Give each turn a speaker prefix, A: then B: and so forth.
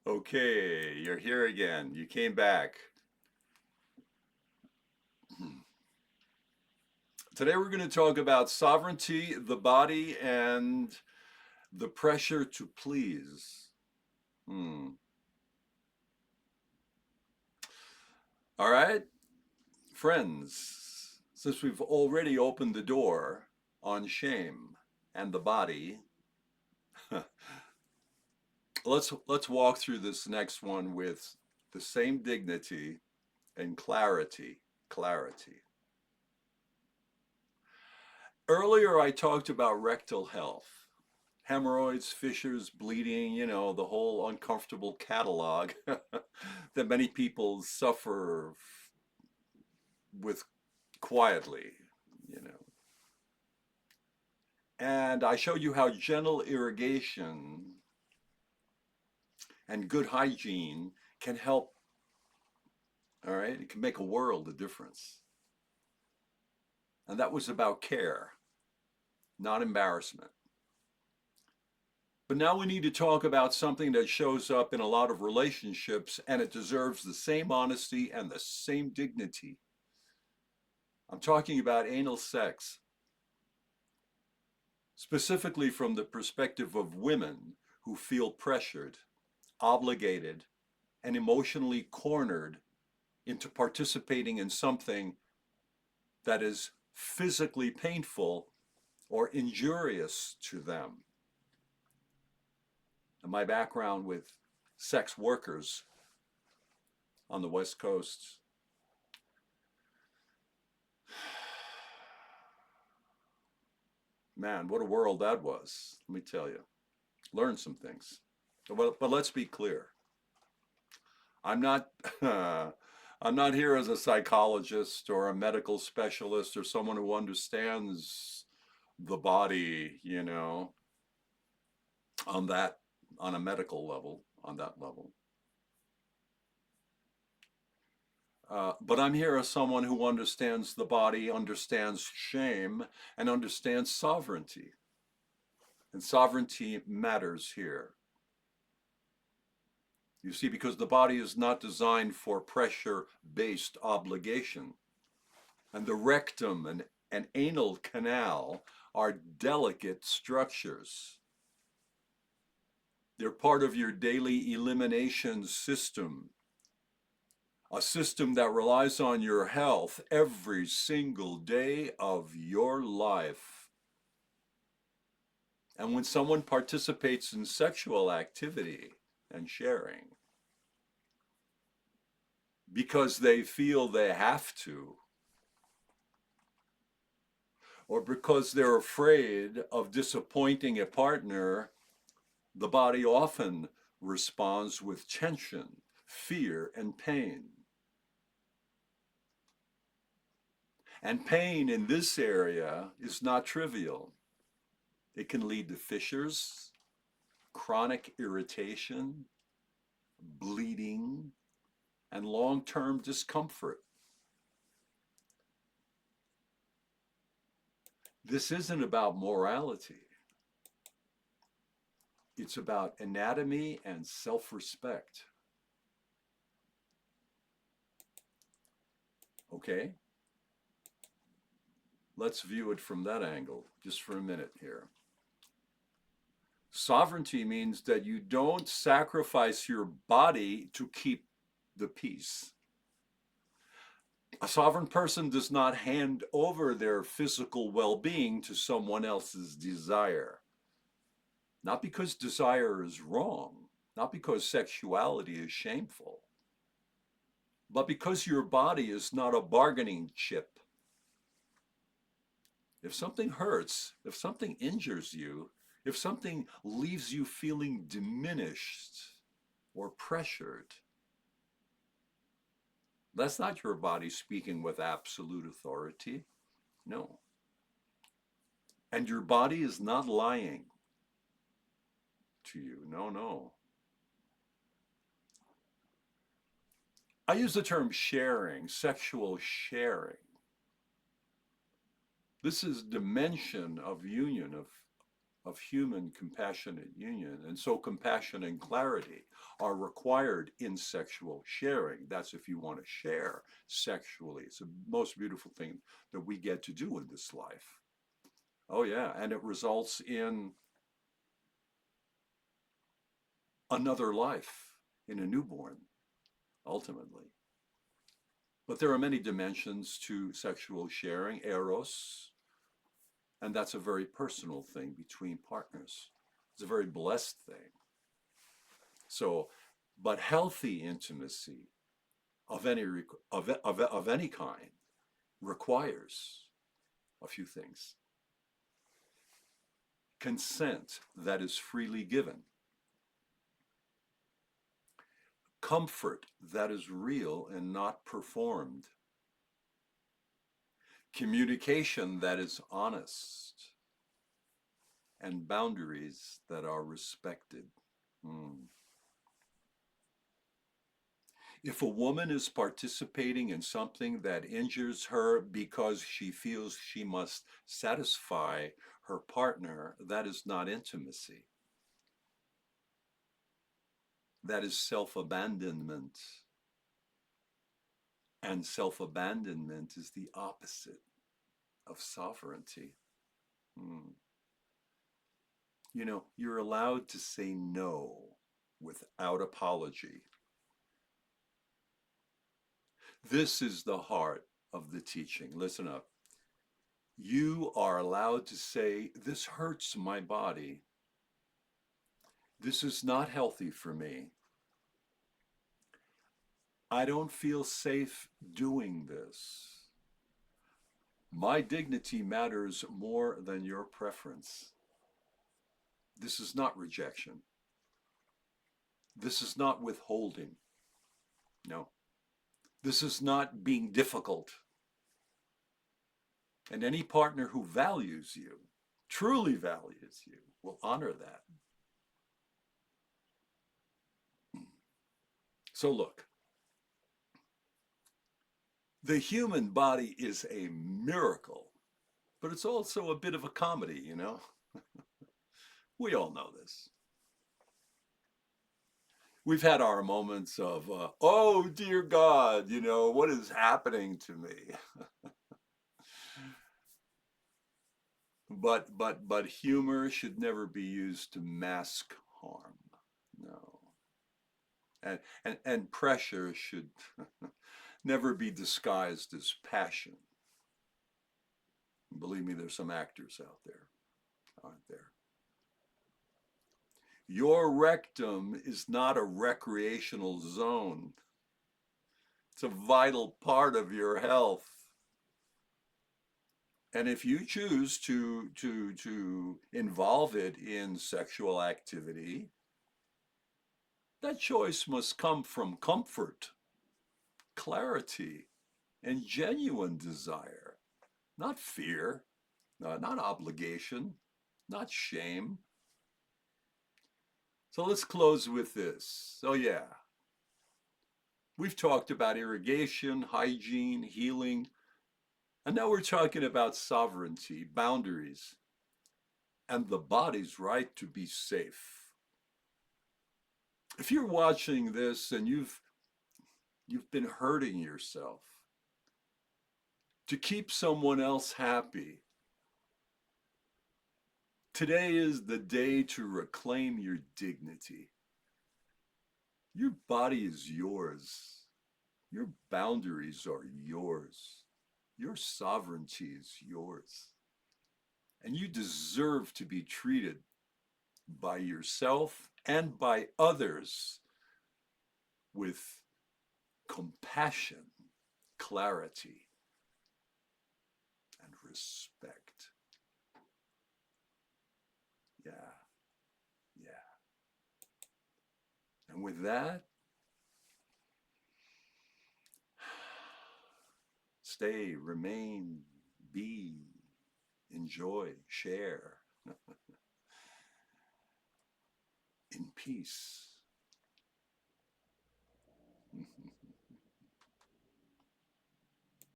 A: Okay, you're here again. You came back. Today we're going to talk about sovereignty, the body, and the pressure to please. Hmm. All right, friends, since we've already opened the door on shame and the body, let's walk through this next one with the same dignity and clarity. Clarity. Earlier I talked about rectal health. Hemorrhoids, fissures, bleeding, the whole uncomfortable catalog that many people suffer with quietly, you know. And I showed you how gentle irrigation and good hygiene can help, all right? It can make a world of difference. And that was about care, not embarrassment. But now we need to talk about something that shows up in a lot of relationships and it deserves the same honesty and the same dignity. I'm talking about anal sex, specifically from the perspective of women who feel pressured, obligated, and emotionally cornered into participating in something that is physically painful or injurious to them. And my background with sex workers on the West Coast, man, what a world that was. Let me tell you. Learned some things. But let's be clear. I'm not I'm not here as a psychologist or a medical specialist or someone who understands the body, on that on a medical level, on that level. But I'm here as someone who understands the body, understands shame, and understands sovereignty. And sovereignty matters here. You see, because the body is not designed for pressure based obligation. And the rectum and anal canal are delicate structures. They're part of your daily elimination system, a system that relies on your health every single day of your life. And when someone participates in sexual activity and sharing because they feel they have to, or because they're afraid of disappointing a partner, the body often responds with tension, fear, and pain. And pain in this area is not trivial. It can lead to fissures, chronic irritation, bleeding, and long-term discomfort. This isn't about morality. It's about anatomy and self-respect. Okay? Let's view it from that angle just for a minute here. Sovereignty means that you don't sacrifice your body to keep the peace. A sovereign person does not hand over their physical well-being to someone else's desire. Not because desire is wrong, not because sexuality is shameful, but because your body is not a bargaining chip. If something hurts, if something injures you, if something leaves you feeling diminished or pressured, that's not your body speaking with absolute authority. No. And your body is not lying to you. No, no. I use the term sharing, sexual sharing. This is dimension of union, of human compassionate union. And so compassion and clarity are required in sexual sharing. That's if you want to share sexually. It's the most beautiful thing that we get to do in this life. Oh, yeah. And it results in another life, in a newborn, ultimately. But there are many dimensions to sexual sharing, eros, and that's a very personal thing between partners. It's a very blessed thing. So, but healthy intimacy of any kind requires a few things. Consent that is freely given. Comfort that is real and not performed. Communication that is honest. And boundaries that are respected. If a woman is participating in something that injures her because she feels she must satisfy her partner, that is not intimacy. That is self-abandonment. And self-abandonment is the opposite of sovereignty. You know, you're allowed to say no without apology. This is the heart of the teaching. Listen up. You are allowed to say, this hurts my body. This is not healthy for me. I don't feel safe doing this. My dignity matters more than your preference. This is not rejection. This is not withholding. No. This is not being difficult. And any partner who values you, truly values you, will honor that. So look, the human body is a miracle, but it's also a bit of a comedy, you know? We all know this. We've had our moments of, oh dear God, you know, what is happening to me? But humor should never be used to mask harm. No. And pressure should never be disguised as passion. Believe me, there's some actors out there, aren't there? Your rectum is not a recreational zone. It's a vital part of your health. And if you choose to involve it in sexual activity, that choice must come from comfort, clarity, and genuine desire, not fear, not obligation, not shame. So let's close with this. So yeah, we've talked about irrigation, hygiene, healing, and now we're talking about sovereignty, boundaries, and the body's right to be safe. If you're watching this and you've been hurting yourself to keep someone else happy, today is the day to reclaim your dignity. Your body is yours. Your boundaries are yours. Your sovereignty is yours. And you deserve to be treated by yourself and by others with compassion, clarity, and respect. Yeah, yeah. And with that, stay, remain, be, enjoy, share in peace.